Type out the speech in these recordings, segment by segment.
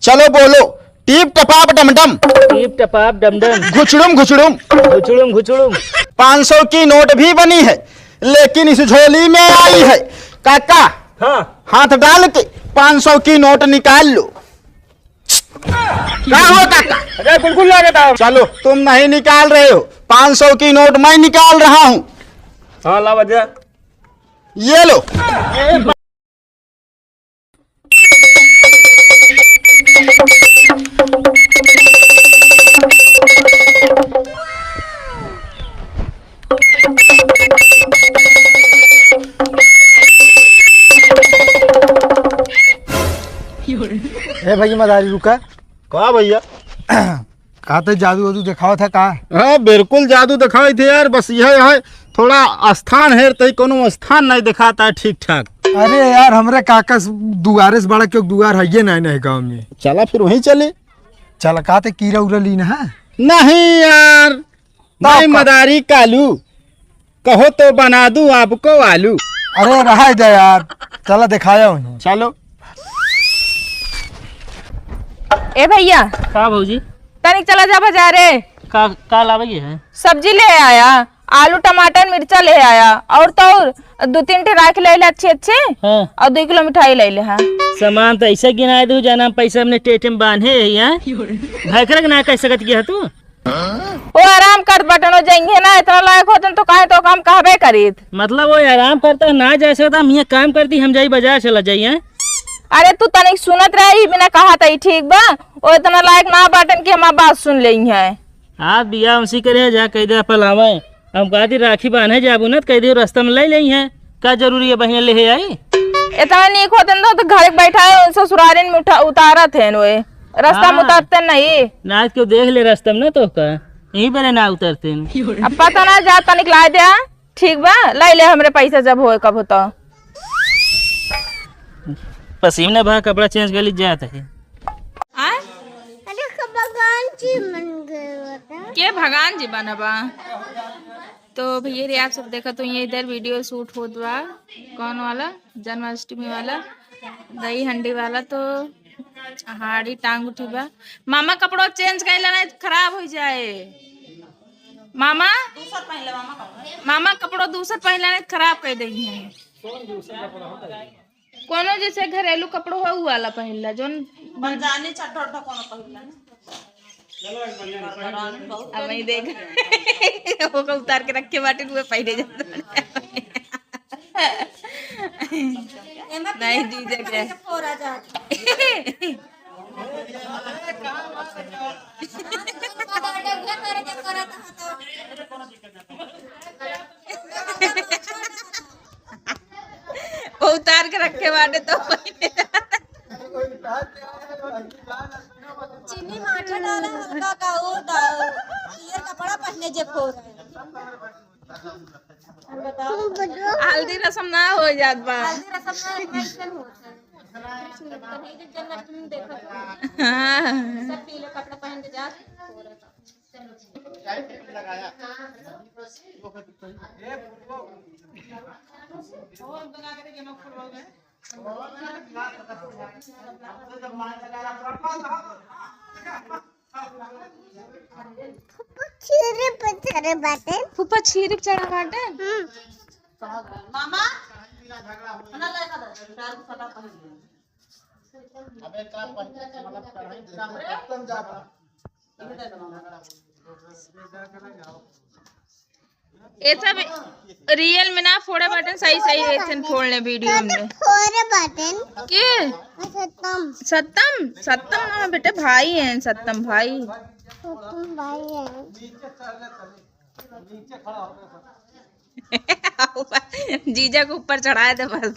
चलो बोलो, टीप टपाप डमडम, टीप टपाप डमडम, घुचड़ुम घुचड़ुम। घुचुड़ुम घुचुड़ुम। 500 की नोट भी बनी है, लेकिन इस झोली में आई है। काका हाँ हाथ डाल के 500 की नोट निकाल लो। क्या हुआ काका? अरे बिल्कुल लागत आओ। चलो तुम नहीं निकाल रहे हो, 500 की नोट मैं निकाल रहा हूँ। हाँ ला बजा। ये लो। भैया मदारी रुका। कहा भैया? कहा था जादू वादू दिखावा था कहा? हाँ बिल्कुल जादू दिखाई थे यार, बस यह है थोड़ा स्थान है तो कोनो स्थान नहीं दिखाता है ठीक ठाक। अरे यार हमरे काका दुआरे से बड़ा क्यों दुआर है ये नहीं गाँव में। चला फिर वहीं चले। चल कहा थे कीड़ा उड़ा लीन है? नहीं यार, नहीं मदारी कालू, कहो तो बना दूं आपको आलू। अरे रहा दे यार, चला दिखाया उन्हें। चलो। ए भैया का भौजी तनिक चला जा बाजारे। का लावई है? सब्जी ले आया, आलू टमाटर मिर्चा ले आया, और तो और 2-3 ठे राख ले अच्छे अच्छे, हाँ। और 2 किलो मिठाई ले ले। हाँ सामान तो ऐसा गिना दू जाना पैसा हमने टेटे में बांधे है भैकरक ना कह सकत किया तू। वो आराम कर बटन हो जाएंगे ना, इतना लायक होतन तो काहे तो काम कहबे करीत। मतलब वो आराम करता ना जैसे होता हम यहाँ काम करती हम जाई बाजार चला जाइए। अरे तू तनिक सुनत रही बिना कहा था ठीक बा, वो इतना लायक ना बटन की हमार बात सुन ले है। हाँ बिया उसी करे जा कह दे पलावे हम कहती राखी बांधे जाबू न कह दे रास्ता में ले ली है का जरूरी है बहन ले आई। इतना नीक होतन तो घर बैठा है ससुरारिन में उतारत है वे, रास्ता में उतरते नहीं। ना क्यों देख ले रास्ता में ना तो का यहीं पर ना उतरते। अब पता ना जा तनिक ला दे। ठीक बा ले ले हमरे पैसा जब होए कब होता। पसीना भा कपड़ा चेंज कर ली जाता है। के भगवान जी बनबा तो भैया रे आप सब देखा तो ये इधर वीडियो शूट होत बा। कौन वाला? जन्माष्टमी वाला, दही हंडी वाला। तो हाड़ी टांग उठी बा। मामा कपड़ो चेंज कर लेना खराब हो जाए। मामा मामा कपड़ो दूसर पहन लेना खराब कर देगी है। कोनो जैसे घरेलू कपड़ो हो वाला पहन ला जोन जाने चट्टा कोनो पहिला अब मैं देख वो को उतार के रखे बाटे हुए पहले जाता नहीं दीजिए क्या फोरा जा वो उतार के रखे बाटे तो चीनी माठा डाला हल्का का वो ये कपड़ा पहनने जे फोर हम बताओ हल्दी रसम ना हो जात बा। हल्दी रसम में मेंशन होता है तभी जो जन्माष्टमी में देखा था हाँ सब पीले कपड़ा पहन के जा फूफा छीरिप चढ़ा बाटे। मामा ना देखा था दारू फटा पहन अबे का मतलब खत्म जा ये सब रियल में ना फोड़े बटन सही सही एक्शन फोड़ने वीडियो में फोरे बटन के सत्तम सत्तम सत्तम ना बेटे भाई हैं सत्तम भाई। सत्तम भाई है जीजा को ऊपर चढ़ाए दे बस।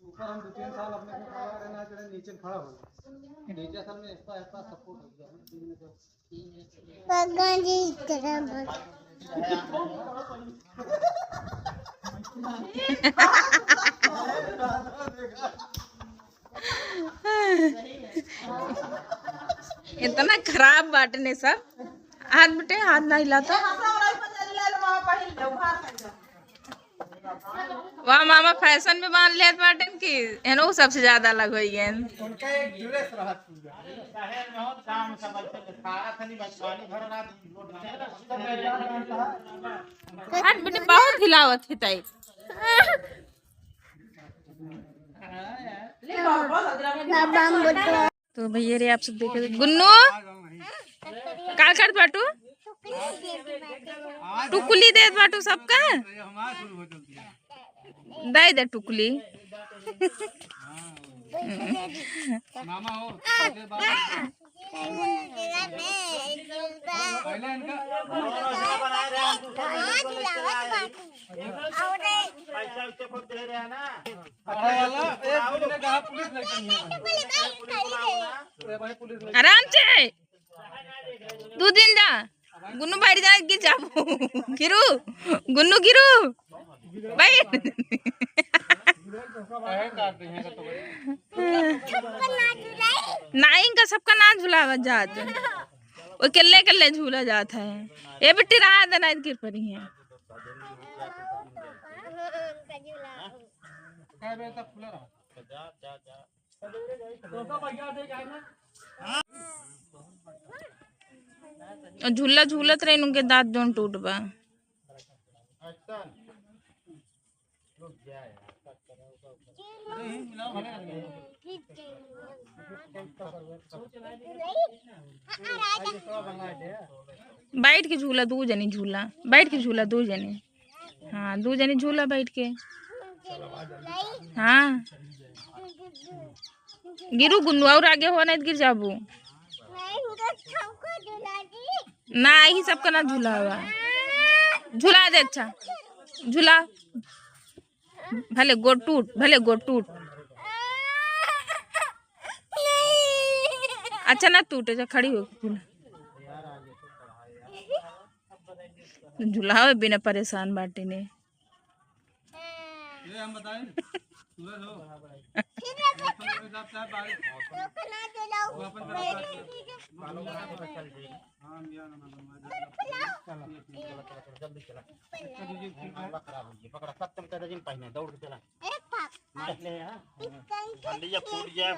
ऊपर हम 2-3 साल अपने को खड़ा रहना चाहिए, नीचे खड़ा हो नीचे असल में ऐसा सपोर्ट हो गया भगवान जी तरह इतना खराब बाटने सब। हाथ बेटे हाथ ना हिलाता। वह मामा फैशन में मान लिया बाटन की एनो सबसे ज्यादा अलग हुई है। उनका एक ड्रेस रहा पूरा शहर में हो काम सब से खारा थनी बचवानी भर रात हट बेटे बहुत हिलावत है ताई। तो भैया रे आप सब देखे गुन्नू काल कर बाटू टुकली दे बाटू सबका दे दे टुकली मामा हो पहले इनका पैसा उससे खूब दे रहे हैं ना वाला एक ने कहा पुलिस लगी है भाई पुलिस लगी आराम से 2 दिन जा गुन्नू बैठ जा गिर जाबू गिरू गुन्नू गिरू बैठ काट रही हैं तो नाइन का सबका ना झूला जात वो कल्ले कल्ले झूला जाता है ये बेटी रहा देना गिर पड़ी है। क्या बजे तक खुला रहा झूला झूलत रहे उनके दांत दोन टूट बा। बैठ के झूला 2 जनी झूला बैठ के झूला 2 जनी हाँ 2 जनी झूला बैठ के हाँ गिरू गुन्नू और आगे हो नहीं गिर जाबू ना ही सबका ना झूला हुआ झूला दे अच्छा झूला भले गोड़ टूट अच्छा ना टूटे जा खड़ी हो झूला बिना परेशान बाटे ने ये हम बताएं सूरज हो वो अपन हां मियां ना जल्दी चला खराब हो गया पकड़ा 70 दिन पहले दौड़ के चला निकले हां ठंडी या फूट जाए।